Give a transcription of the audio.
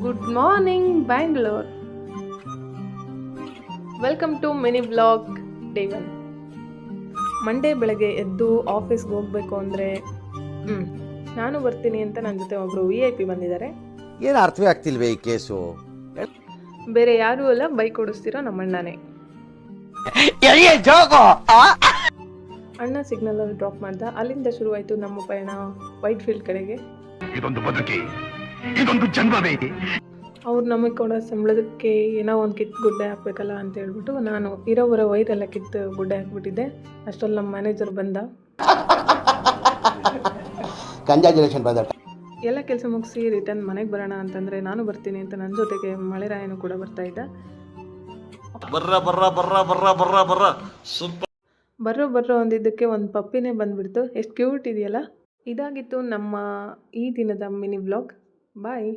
Good morning Bangalore. Welcome to mini vlog day 1. Monday ಬೆಳಗ್ಗೆ ಎದ್ದು ಆಫೀಸ್ಗೆ ಹೋಗಬೇಕು ಅಂದರೆ ನಾನು ಬರ್ತೀನಿ ಅಂತ ನನ್ನ ಜೊತೆ ಒಬ್ಬರು VIP ಬಂದಿದ್ದಾರೆ. ಏನು ಅರ್ಥವೇ ಆಗ್ತಿಲ್ವೇ ಈ ಕೇಸು? ಬೇರೆ ಯಾರೂ ಅಲ್ಲ, ಬೈಕ್ ಓಡಿಸ್ತಿರೋ ನಮ್ಮಣ್ಣನೇ. ಅಣ್ಣ ಸಿಗ್ನಲಲ್ಲಿ ಡ್ರಾಪ್ ಮಾಡ್ದ. ಅಲ್ಲಿಂದ ಶುರುವಾಯಿತು ನಮ್ಮ ಪಯಣ ವೈಟ್ ಫೀಲ್ಡ್ ಕಡೆಗೆ. ಇದೊಂದು ಬದುಕಿ, ಇದೊಂದು ಜನ್ಮವೇ. ಅವ್ರು ನಮಗೆ ಕೊಡೋ ಸಂಬಳದಕ್ಕೆ ಏನೋ ಒಂದು ಕಿತ್ತು ಗುಡ್ಡೆ ಹಾಕ್ಬೇಕಲ್ಲ ಅಂತ ಹೇಳ್ಬಿಟ್ಟು ನಾನು ಇರೋವರ ವೈರೆಲ್ಲ ಕಿತ್ತು ಗುಡ್ಡೆ ಹಾಕ್ಬಿಟ್ಟಿದ್ದೆ. ಅಷ್ಟರಲ್ಲಿ ನಮ್ಮ ಮ್ಯಾನೇಜರ್ ಬಂದ. Congratulation brother. ಎಲ್ಲ ಕೆಲಸ ಮುಗಿಸಿ ರಿಟರ್ನ್ ಮನೆಗೆ ಬರೋಣ ಅಂತಂದರೆ ನಾನು ಬರ್ತೀನಿ ಅಂತ ನನ್ನ ಜೊತೆಗೆ ಮಳೆರಾಯನು ಕೂಡ ಬರ್ತಾ ಇದ್ದ. ಬರ್ರೋ ಅಂದಿದ್ದಕ್ಕೆ ಒಂದು ಪಪ್ಪಿನೇ ಬಂದ್ಬಿಡ್ತು. ಎಷ್ಟು ಕ್ಯೂಟ್ ಇದೆಯಲ್ಲ. ಇದಾಗಿತ್ತು ನಮ್ಮ ಈ ದಿನದ ಮಿನಿ ವ್ಲಾಗ್. ಬಾಯ್.